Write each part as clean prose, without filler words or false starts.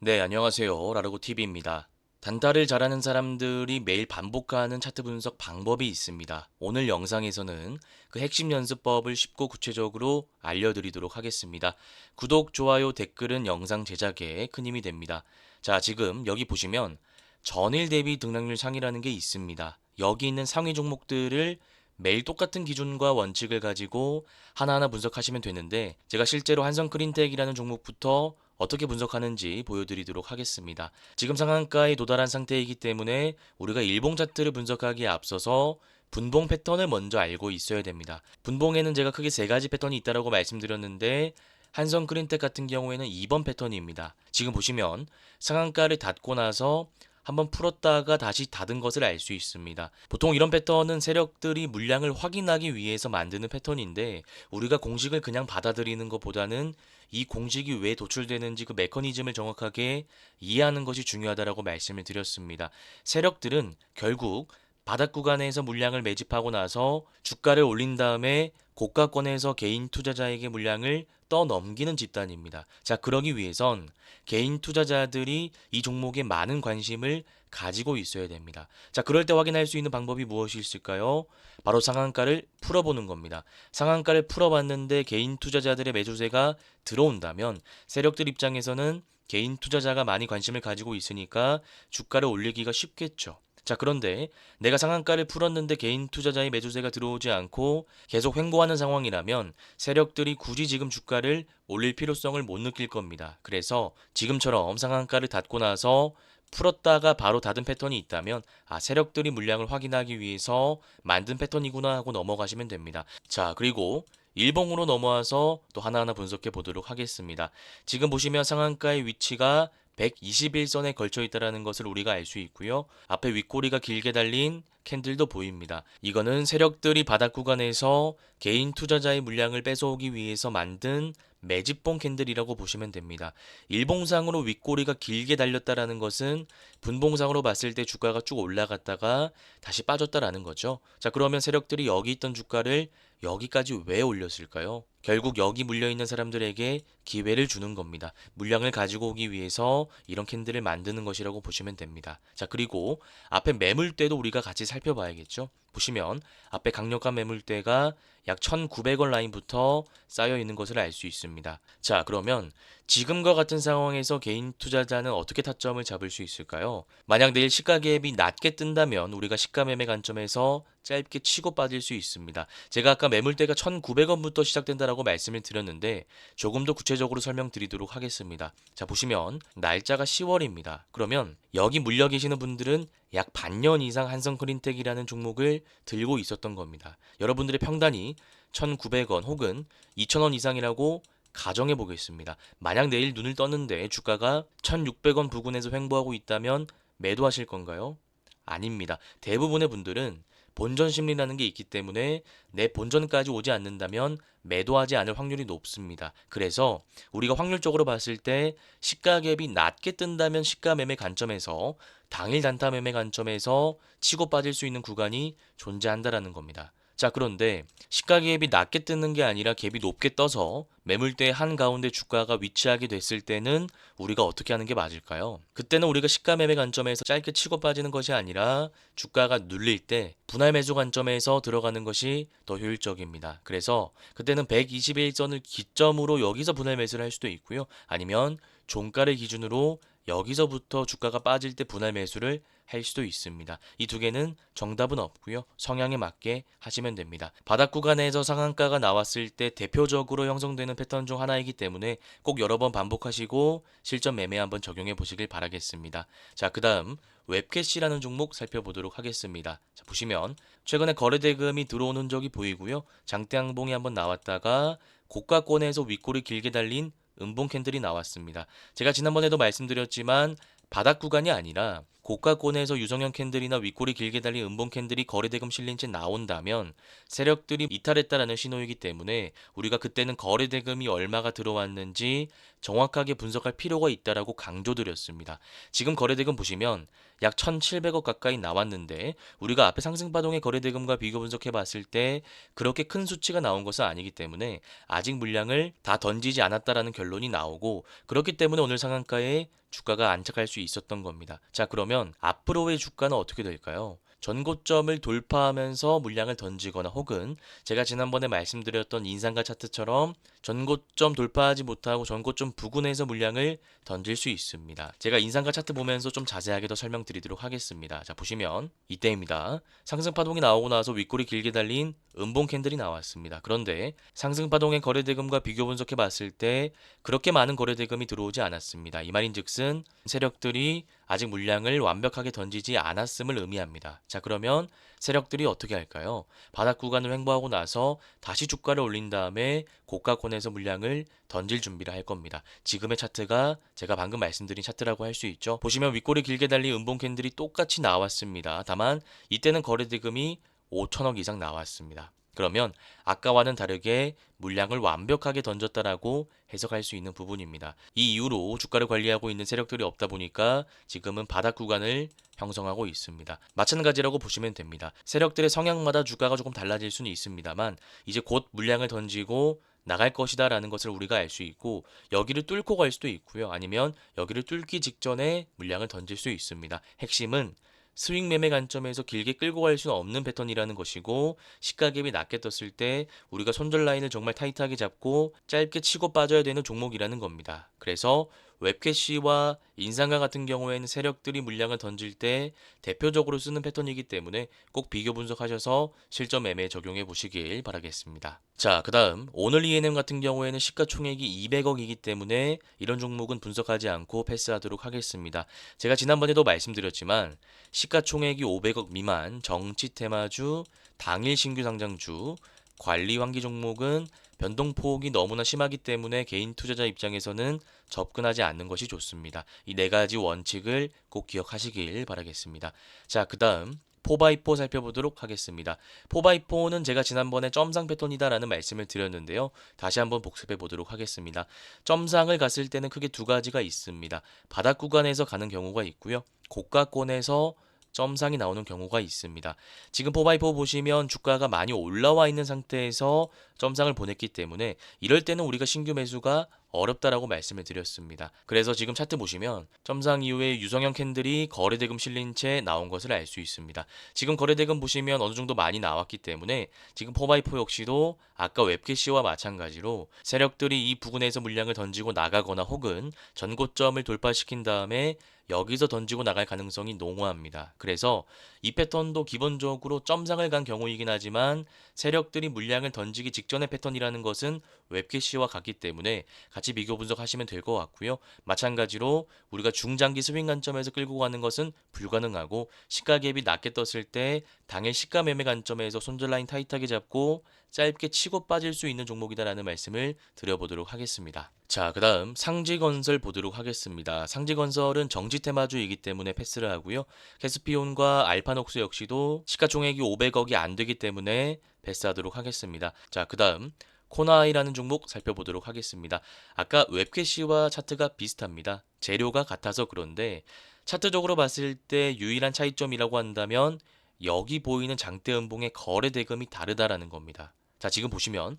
네, 안녕하세요. 라르고TV입니다. 단타를 잘하는 사람들이 매일 반복하는 차트 분석 방법이 있습니다. 오늘 영상에서는 그 핵심 연습법을 쉽고 구체적으로 알려드리도록 하겠습니다. 구독, 좋아요, 댓글은 영상 제작에 큰 힘이 됩니다. 자, 지금 여기 보시면 전일 대비 등락률 상이라는 게 있습니다. 여기 있는 상위 종목들을 매일 똑같은 기준과 원칙을 가지고 하나하나 분석하시면 되는데 제가 실제로 한성크린텍이라는 종목부터 어떻게 분석하는지 보여드리도록 하겠습니다. 지금 상한가에 도달한 상태이기 때문에 우리가 일봉 차트를 분석하기에 앞서서 분봉 패턴을 먼저 알고 있어야 됩니다. 분봉에는 제가 크게 세 가지 패턴이 있다고 말씀드렸는데 한성크린텍 같은 경우에는 2번 패턴입니다. 지금 보시면 상한가를 닫고 나서 한번 풀었다가 다시 닫은 것을 알 수 있습니다. 보통 이런 패턴은 세력들이 물량을 확인하기 위해서 만드는 패턴인데 우리가 공식을 그냥 받아들이는 것보다는 이 공식이 왜 도출되는지 그 메커니즘을 정확하게 이해하는 것이 중요하다라고 말씀을 드렸습니다. 세력들은 결국 바닥 구간에서 물량을 매집하고 나서 주가를 올린 다음에 고가권에서 개인 투자자에게 물량을 떠넘기는 집단입니다. 자, 그러기 위해선 개인 투자자들이 이 종목에 많은 관심을 가지고 있어야 됩니다. 자, 그럴 때 확인할 수 있는 방법이 무엇이 있을까요? 바로 상한가를 풀어보는 겁니다. 상한가를 풀어봤는데 개인 투자자들의 매수세가 들어온다면 세력들 입장에서는 개인 투자자가 많이 관심을 가지고 있으니까 주가를 올리기가 쉽겠죠. 자, 그런데 내가 상한가를 풀었는데 개인 투자자의 매수세가 들어오지 않고 계속 횡보하는 상황이라면 세력들이 굳이 지금 주가를 올릴 필요성을 못 느낄 겁니다. 그래서 지금처럼 상한가를 닫고 나서 풀었다가 바로 닫은 패턴이 있다면 세력들이 물량을 확인하기 위해서 만든 패턴이구나 하고 넘어가시면 됩니다. 자, 그리고 일봉으로 넘어와서 또 하나하나 분석해 보도록 하겠습니다. 지금 보시면 상한가의 위치가 121선에 걸쳐 있다는 것을 우리가 알 수 있고요. 앞에 윗꼬리가 길게 달린 캔들도 보입니다. 이거는 세력들이 바닥 구간에서 개인 투자자의 물량을 뺏어오기 위해서 만든 매집봉 캔들이라고 보시면 됩니다. 일봉상으로 윗꼬리가 길게 달렸다라는 것은 분봉상으로 봤을 때 주가가 쭉 올라갔다가 다시 빠졌다라는 거죠. 자, 그러면 세력들이 여기 있던 주가를 여기까지 왜 올렸을까요? 결국 여기 물려있는 사람들에게 기회를 주는 겁니다. 물량을 가지고 오기 위해서 이런 캔들을 만드는 것이라고 보시면 됩니다. 자, 그리고 앞에 매물대도 우리가 같이 살펴봐야겠죠. 보시면 앞에 강력한 매물대가 약 1,900원 라인부터 쌓여 있는 것을 알 수 있습니다. 자, 그러면 지금과 같은 상황에서 개인 투자자는 어떻게 타점을 잡을 수 있을까요? 만약 내일 시가 갭이 낮게 뜬다면 우리가 시가 매매 관점에서 짧게 치고 빠질 수 있습니다. 제가 아까 매물대가 1,900원부터 시작된다라고 말씀을 드렸는데 조금 더 구체적으로 설명드리도록 하겠습니다. 자, 보시면 날짜가 10월입니다. 그러면 여기 물려 계시는 분들은 약 반년 이상 한성크린텍이라는 종목을 들고 있었던 겁니다. 여러분들의 평단이 1,900원 혹은 2,000원 이상이라고 가정해 보겠습니다. 만약 내일 눈을 떴는데 주가가 1,600원 부근에서 횡보하고 있다면 매도하실 건가요? 아닙니다. 대부분의 분들은 본전 심리라는 게 있기 때문에 내 본전까지 오지 않는다면 매도하지 않을 확률이 높습니다. 그래서 우리가 확률적으로 봤을 때 시가 갭이 낮게 뜬다면 시가 매매 관점에서 당일 단타 매매 관점에서 치고 빠질 수 있는 구간이 존재한다라는 겁니다. 자, 그런데 시가 갭이 낮게 뜨는 게 아니라 갭이 높게 떠서 매물대 한가운데 주가가 위치하게 됐을 때는 우리가 어떻게 하는 게 맞을까요? 그때는 우리가 시가 매매 관점에서 짧게 치고 빠지는 것이 아니라 주가가 눌릴 때 분할 매수 관점에서 들어가는 것이 더 효율적입니다. 그래서 그때는 121선을 기점으로 여기서 분할 매수를 할 수도 있고요. 아니면 종가를 기준으로 여기서부터 주가가 빠질 때 분할 매수를 할 수도 있습니다. 이 두 개는 정답은 없고요. 성향에 맞게 하시면 됩니다. 바닥 구간에서 상한가가 나왔을 때 대표적으로 형성되는 패턴 중 하나이기 때문에 꼭 여러 번 반복하시고 실전 매매 한번 적용해 보시길 바라겠습니다. 자, 그 다음 웹캐시라는 종목 살펴보도록 하겠습니다. 자, 보시면 최근에 거래 대금이 들어오는 적이 보이고요. 장대 양봉이 한번 나왔다가 고가권에서 윗골이 길게 달린 음봉 캔들이 나왔습니다. 제가 지난번에도 말씀드렸지만 바닥 구간이 아니라 고가권에서 유성형 캔들이나 윗골이 길게 달린 음봉 캔들이 거래대금 실린 채 나온다면 세력들이 이탈했다라는 신호이기 때문에 우리가 그때는 거래대금이 얼마가 들어왔는지 정확하게 분석할 필요가 있다라고 강조드렸습니다. 지금 거래대금 보시면 약 1,700억 가까이 나왔는데 우리가 앞에 상승파동의 거래대금과 비교 분석해 봤을 때 그렇게 큰 수치가 나온 것은 아니기 때문에 아직 물량을 다 던지지 않았다라는 결론이 나오고, 그렇기 때문에 오늘 상한가에 주가가 안착할 수 있었던 겁니다. 자, 그러면 앞으로의 주가는 어떻게 될까요? 전고점을 돌파하면서 물량을 던지거나, 혹은 제가 지난번에 말씀드렸던 인상가 차트처럼 전고점 돌파하지 못하고 전고점 부근에서 물량을 던질 수 있습니다. 제가 인상가 차트 보면서 좀 자세하게 더 설명드리도록 하겠습니다. 자, 보시면 이때입니다. 상승파동이 나오고 나서 윗골이 길게 달린 음봉 캔들이 나왔습니다. 그런데 상승파동의 거래대금과 비교 분석해 봤을 때 그렇게 많은 거래대금이 들어오지 않았습니다. 이 말인즉슨 세력들이 아직 물량을 완벽하게 던지지 않았음을 의미합니다. 자, 그러면 세력들이 어떻게 할까요? 바닥 구간을 횡보하고 나서 다시 주가를 올린 다음에 고가권에서 물량을 던질 준비를 할 겁니다. 지금의 차트가 제가 방금 말씀드린 차트라고 할 수 있죠. 보시면 윗골이 길게 달린 음봉 캔들이 똑같이 나왔습니다. 다만 이때는 거래대금이 5천억 이상 나왔습니다. 그러면 아까와는 다르게 물량을 완벽하게 던졌다라고 해석할 수 있는 부분입니다. 이 이후로 주가를 관리하고 있는 세력들이 없다 보니까 지금은 바닥 구간을 형성하고 있습니다. 마찬가지라고 보시면 됩니다. 세력들의 성향마다 주가가 조금 달라질 수는 있습니다만 이제 곧 물량을 던지고 나갈 것이다 라는 것을 우리가 알 수 있고, 여기를 뚫고 갈 수도 있고요. 아니면 여기를 뚫기 직전에 물량을 던질 수 있습니다. 핵심은 스윙 매매 관점에서 길게 끌고 갈 수는 없는 패턴이라는 것이고, 시가갭이 낮게 떴을 때 우리가 손절 라인을 정말 타이트하게 잡고 짧게 치고 빠져야 되는 종목이라는 겁니다. 그래서 웹캐시와 인상가 같은 경우에는 세력들이 물량을 던질 때 대표적으로 쓰는 패턴이기 때문에 꼭 비교 분석하셔서 실전 매매에 적용해 보시길 바라겠습니다. 자, 그 다음 오늘 ENM 같은 경우에는 시가총액이 200억이기 때문에 이런 종목은 분석하지 않고 패스하도록 하겠습니다. 제가 지난번에도 말씀드렸지만 시가총액이 500억 미만 정치 테마주, 당일 신규 상장주, 관리 환기 종목은 변동폭이 너무나 심하기 때문에 개인 투자자 입장에서는 접근하지 않는 것이 좋습니다. 이 네 가지 원칙을 꼭 기억하시길 바라겠습니다. 자, 그 다음 4x4 살펴보도록 하겠습니다. 4x4는 제가 지난번에 점상 패턴이다라는 말씀을 드렸는데요. 다시 한번 복습해 보도록 하겠습니다. 점상을 갔을 때는 크게 두 가지가 있습니다. 바닥 구간에서 가는 경우가 있고요. 고가권에서 점상이 나오는 경우가 있습니다. 지금 4x4 보시면 주가가 많이 올라와 있는 상태에서 점상을 보냈기 때문에 이럴 때는 우리가 신규 매수가 어렵다라고 말씀을 드렸습니다. 그래서 지금 차트 보시면 점상 이후에 유성형 캔들이 거래대금 실린 채 나온 것을 알 수 있습니다. 지금 거래대금 보시면 어느 정도 많이 나왔기 때문에 지금 4x4 역시도 아까 웹캐시와 마찬가지로 세력들이 이 부근에서 물량을 던지고 나가거나 혹은 전고점을 돌파시킨 다음에 여기서 던지고 나갈 가능성이 농후합니다. 그래서 이 패턴도 기본적으로 점상을 간 경우이긴 하지만 세력들이 물량을 던지기 직전의 패턴이라는 것은 웹캐시와 같기 때문에 같이 비교 분석하시면 될 것 같고요. 마찬가지로 우리가 중장기 스윙 관점에서 끌고 가는 것은 불가능하고, 시가갭이 낮게 떴을 때 당일 시가 매매 관점에서 손절 라인 타이트하게 잡고 짧게 치고 빠질 수 있는 종목이다라는 말씀을 드려보도록 하겠습니다. 자, 그 다음 상지건설 보도록 하겠습니다. 상지건설은 정지 테마주이기 때문에 패스를 하고요. 캐스피온과 알파녹스 역시도 시가총액이 500억이 안 되기 때문에 패스하도록 하겠습니다. 자, 그 다음 코나이라는 종목 살펴보도록 하겠습니다. 아까 웹캐시와 차트가 비슷합니다. 재료가 같아서 그런데 차트적으로 봤을 때 유일한 차이점이라고 한다면 여기 보이는 장대 음봉의 거래 대금이 다르다라는 겁니다. 자, 지금 보시면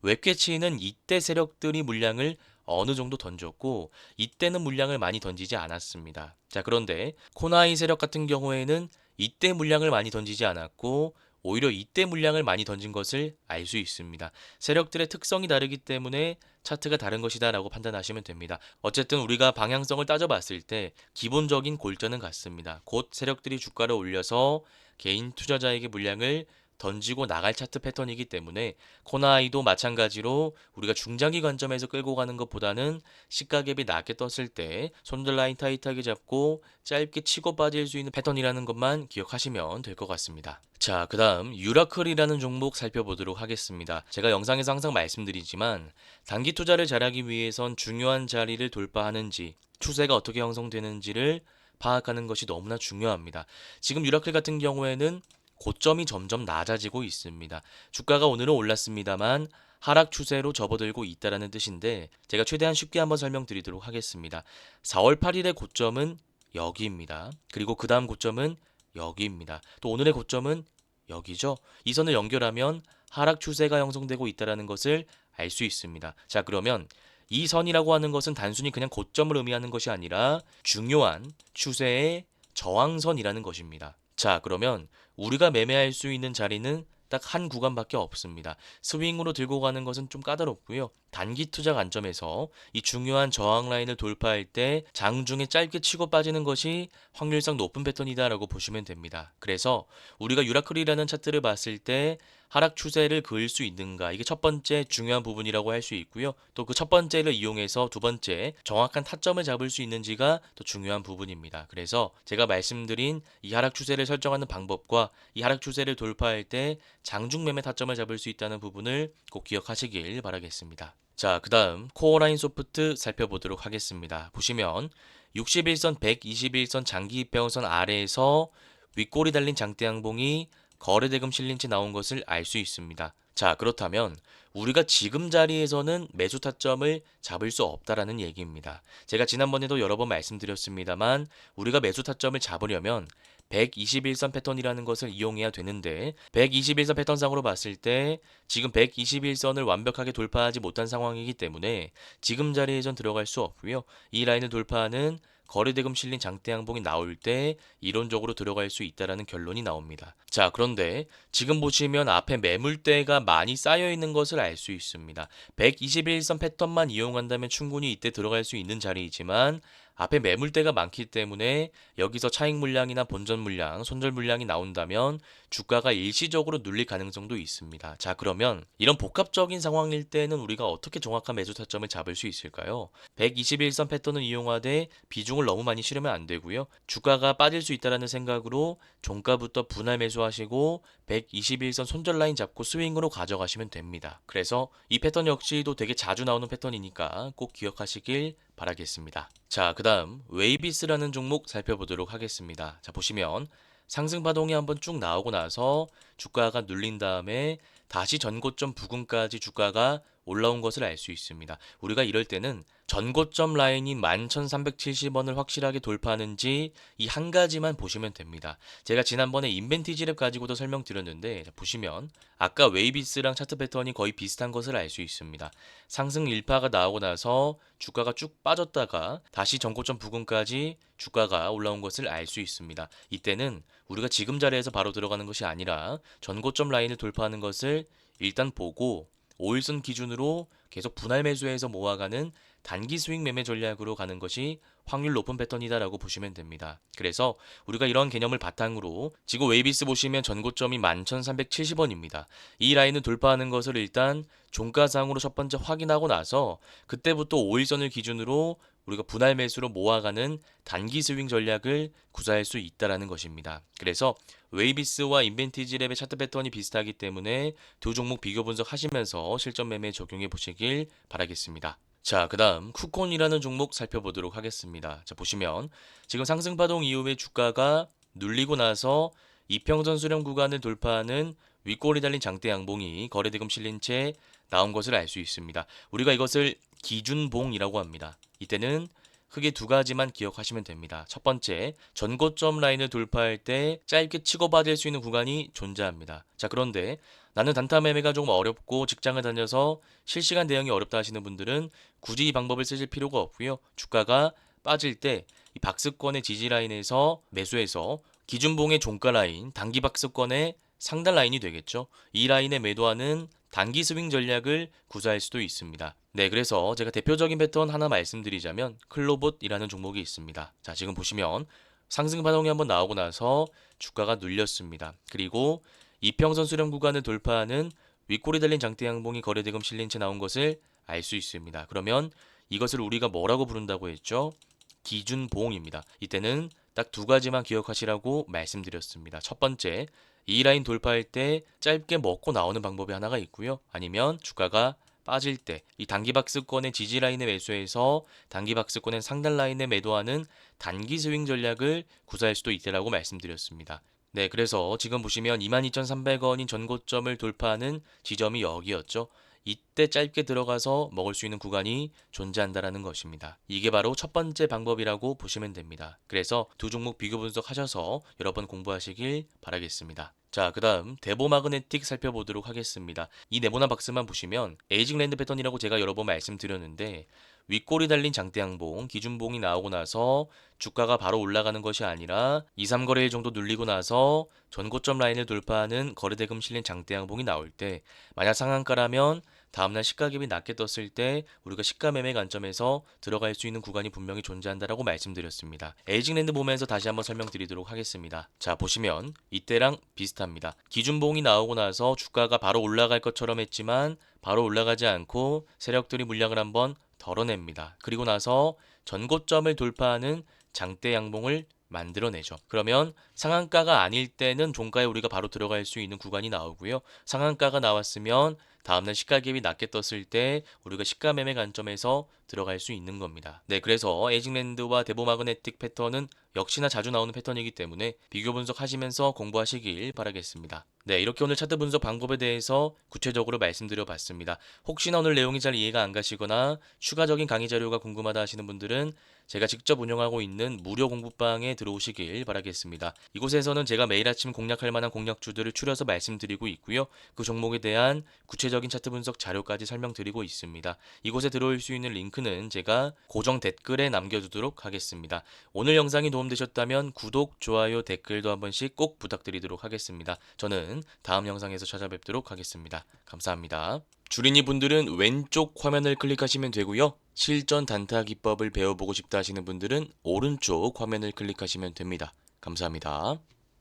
웹캐치는 이때 세력들이 물량을 어느 정도 던졌고 이때는 물량을 많이 던지지 않았습니다. 자, 그런데 코나이 세력 같은 경우에는 이때 물량을 많이 던지지 않았고 오히려 이때 물량을 많이 던진 것을 알 수 있습니다. 세력들의 특성이 다르기 때문에 차트가 다른 것이다 라고 판단하시면 됩니다. 어쨌든 우리가 방향성을 따져봤을 때 기본적인 골자는 같습니다. 곧 세력들이 주가를 올려서 개인 투자자에게 물량을 던지고 나갈 차트 패턴이기 때문에 코나이도 마찬가지로 우리가 중장기 관점에서 끌고 가는 것보다는 시가갭이 낮게 떴을 때 손절 라인 타이트하게 잡고 짧게 치고 빠질 수 있는 패턴이라는 것만 기억하시면 될 것 같습니다. 자, 그 다음 유라클이라는 종목 살펴보도록 하겠습니다. 제가 영상에서 항상 말씀드리지만 단기 투자를 잘하기 위해선 중요한 자리를 돌파하는지 추세가 어떻게 형성되는지를 파악하는 것이 너무나 중요합니다. 지금 유라클 같은 경우에는 고점이 점점 낮아지고 있습니다. 주가가 오늘은 올랐습니다만 하락 추세로 접어들고 있다라는 뜻인데 제가 최대한 쉽게 한번 설명드리도록 하겠습니다. 4월 8일의 고점은 여기입니다. 그리고 그 다음 고점은 여기입니다. 또 오늘의 고점은 여기죠. 이 선을 연결하면 하락 추세가 형성되고 있다는 것을 알 수 있습니다. 자, 그러면 이 선이라고 하는 것은 단순히 그냥 고점을 의미하는 것이 아니라 중요한 추세의 저항선이라는 것입니다. 자, 그러면 우리가 매매할 수 있는 자리는 딱 한 구간밖에 없습니다. 스윙으로 들고 가는 것은 좀 까다롭고요. 단기 투자 관점에서 이 중요한 저항 라인을 돌파할 때 장중에 짧게 치고 빠지는 것이 확률상 높은 패턴이다라고 보시면 됩니다. 그래서 우리가 유라클이라는 차트를 봤을 때 하락 추세를 그을 수 있는가, 이게 첫 번째 중요한 부분이라고 할 수 있고요. 또 그 첫 번째를 이용해서 두 번째 정확한 타점을 잡을 수 있는지가 또 중요한 부분입니다. 그래서 제가 말씀드린 이 하락 추세를 설정하는 방법과 이 하락 추세를 돌파할 때 장중 매매 타점을 잡을 수 있다는 부분을 꼭 기억하시길 바라겠습니다. 자, 그 다음 코어라인 소프트 살펴보도록 하겠습니다. 보시면 61선, 121선 장기 입병선 아래에서 윗골이 달린 장대 양봉이 거래대금 실린 채 나온 것을 알 수 있습니다. 자, 그렇다면 우리가 지금 자리에서는 매수 타점을 잡을 수 없다라는 얘기입니다. 제가 지난번에도 여러 번 말씀드렸습니다만 우리가 매수 타점을 잡으려면 121선 패턴이라는 것을 이용해야 되는데 121선 패턴상으로 봤을 때 지금 121선을 완벽하게 돌파하지 못한 상황이기 때문에 지금 자리에선 들어갈 수 없고요. 이 라인을 돌파하는 거래대금 실린 장대 양봉이 나올 때 이론적으로 들어갈 수 있다라는 결론이 나옵니다. 자, 그런데 지금 보시면 앞에 매물대가 많이 쌓여 있는 것을 알 수 있습니다. 121선 패턴만 이용한다면 충분히 이때 들어갈 수 있는 자리이지만 앞에 매물대가 많기 때문에 여기서 차익 물량이나 본전 물량, 손절 물량이 나온다면 주가가 일시적으로 눌릴 가능성도 있습니다. 자, 그러면 이런 복합적인 상황일 때는 우리가 어떻게 정확한 매수 타점을 잡을 수 있을까요? 121선 패턴을 이용하되 비중을 너무 많이 실으면 안 되고요. 주가가 빠질 수 있다는 생각으로 종가부터 분할 매수하시고 121선 손절 라인 잡고 스윙으로 가져가시면 됩니다. 그래서 이 패턴 역시도 되게 자주 나오는 패턴이니까 꼭 기억하시길 바라겠습니다. 자, 그 다음 웨이비스라는 종목 살펴보도록 하겠습니다. 자, 보시면 상승 파동이 한번 쭉 나오고 나서 주가가 눌린 다음에 다시 전고점 부근까지 주가가 올라온 것을 알 수 있습니다. 우리가 이럴 때는 전고점 라인인 11,370원을 확실하게 돌파하는지 이 한 가지만 보시면 됩니다. 제가 지난번에 인벤티지랩 가지고도 설명드렸는데 보시면 아까 웨이비스랑 차트 패턴이 거의 비슷한 것을 알 수 있습니다. 상승 일파가 나오고 나서 주가가 쭉 빠졌다가 다시 전고점 부근까지 주가가 올라온 것을 알 수 있습니다. 이때는 우리가 지금 자리에서 바로 들어가는 것이 아니라 전고점 라인을 돌파하는 것을 일단 보고 5일선 기준으로 계속 분할 매수해서 모아가는 단기 스윙 매매 전략으로 가는 것이 확률 높은 패턴이다라고 보시면 됩니다. 그래서 우리가 이런 개념을 바탕으로 지금 웨이비스 보시면 전고점이 11,370원입니다. 이 라인을 돌파하는 것을 일단 종가상으로 첫 번째 확인하고 나서 그때부터 5일선을 기준으로 우리가 분할 매수로 모아가는 단기 스윙 전략을 구사할 수 있다라는 것입니다. 그래서 웨이비스와 인벤티지랩의 차트 패턴이 비슷하기 때문에 두 종목 비교 분석하시면서 실전 매매에 적용해 보시길 바라겠습니다. 자, 그 다음 쿠콘이라는 종목 살펴보도록 하겠습니다. 자, 보시면 지금 상승 파동 이후에 주가가 눌리고 나서 이평선 수렴 구간을 돌파하는 윗골이 달린 장대 양봉이 거래대금 실린 채 나온 것을 알 수 있습니다. 우리가 이것을 기준봉이라고 합니다. 이때는 크게 두 가지만 기억하시면 됩니다. 첫 번째, 전고점 라인을 돌파할 때 짧게 치고 빠질 수 있는 구간이 존재합니다. 자, 그런데 나는 단타 매매가 조금 어렵고 직장을 다녀서 실시간 대응이 어렵다 하시는 분들은 굳이 이 방법을 쓰실 필요가 없고요. 주가가 빠질 때 이 박스권의 지지 라인에서 매수해서 기준봉의 종가 라인, 단기 박스권의 상단 라인이 되겠죠. 이 라인에 매도하는 단기 스윙 전략을 구사할 수도 있습니다. 네, 그래서 제가 대표적인 패턴 하나 말씀드리자면 클로봇이라는 종목이 있습니다. 자, 지금 보시면 상승 파동이 한번 나오고 나서 주가가 눌렸습니다. 그리고 이평선 수렴 구간을 돌파하는 윗골이 달린 장대 양봉이 거래대금 실린 채 나온 것을 알 수 있습니다. 그러면 이것을 우리가 뭐라고 부른다고 했죠? 기준봉입니다. 이때는 딱 두 가지만 기억하시라고 말씀드렸습니다. 첫 번째, 이 라인 돌파할 때 짧게 먹고 나오는 방법이 하나가 있고요. 아니면 주가가 빠질 때 이 단기 박스권의 지지 라인에 매수해서 단기 박스권의 상단 라인에 매도하는 단기 스윙 전략을 구사할 수도 있다라고 말씀드렸습니다. 네, 그래서 지금 보시면 22,300원인 전고점을 돌파하는 지점이 여기였죠. 이때 짧게 들어가서 먹을 수 있는 구간이 존재한다라는 것입니다. 이게 바로 첫 번째 방법이라고 보시면 됩니다. 그래서 두 종목 비교 분석하셔서 여러 번 공부하시길 바라겠습니다. 자, 그 다음 대보 마그네틱 살펴보도록 하겠습니다. 이 네모난 박스만 보시면 에이징 랜드 패턴이라고 제가 여러 번 말씀드렸는데 윗골이 달린 장대 양봉, 기준봉이 나오고 나서 주가가 바로 올라가는 것이 아니라 2, 3거래일 정도 눌리고 나서 전고점 라인을 돌파하는 거래대금 실린 장대 양봉이 나올 때 만약 상한가라면 다음날 시가갭이 낮게 떴을 때 우리가 시가 매매 관점에서 들어갈 수 있는 구간이 분명히 존재한다라고 말씀드렸습니다. 에이징랜드 보면서 다시 한번 설명드리도록 하겠습니다. 자, 보시면 이때랑 비슷합니다. 기준봉이 나오고 나서 주가가 바로 올라갈 것처럼 했지만 바로 올라가지 않고 세력들이 물량을 한번 덜어냅니다. 그리고 나서 전고점을 돌파하는 장대 양봉을 만들어내죠. 그러면 상한가가 아닐 때는 종가에 우리가 바로 들어갈 수 있는 구간이 나오고요. 상한가가 나왔으면 다음날 시가갭이 낮게 떴을 때 우리가 시가 매매 관점에서 들어갈 수 있는 겁니다. 네, 그래서 에이징랜드와 대보마그네틱 패턴은 역시나 자주 나오는 패턴이기 때문에 비교 분석하시면서 공부하시길 바라겠습니다. 네, 이렇게 오늘 차트 분석 방법에 대해서 구체적으로 말씀드려 봤습니다. 혹시나 오늘 내용이 잘 이해가 안 가시거나 추가적인 강의 자료가 궁금하다 하시는 분들은 제가 직접 운영하고 있는 무료 공부방에 들어오시길 바라겠습니다. 이곳에서는 제가 매일 아침 공략할 만한 공략주들을 추려서 말씀드리고 있고요. 그 종목에 대한 구체적인 차트 분석 자료까지 설명드리고 있습니다. 이곳에 들어올 수 있는 링크는 제가 고정 댓글에 남겨두도록 하겠습니다. 오늘 영상이 도움되셨다면 구독, 좋아요, 댓글도 한 번씩 꼭 부탁드리도록 하겠습니다. 저는 다음 영상에서 찾아뵙도록 하겠습니다. 감사합니다. 주린이 분들은 왼쪽 화면을 클릭하시면 되고요. 실전 단타 기법을 배워보고 싶다 하시는 분들은 오른쪽 화면을 클릭하시면 됩니다. 감사합니다.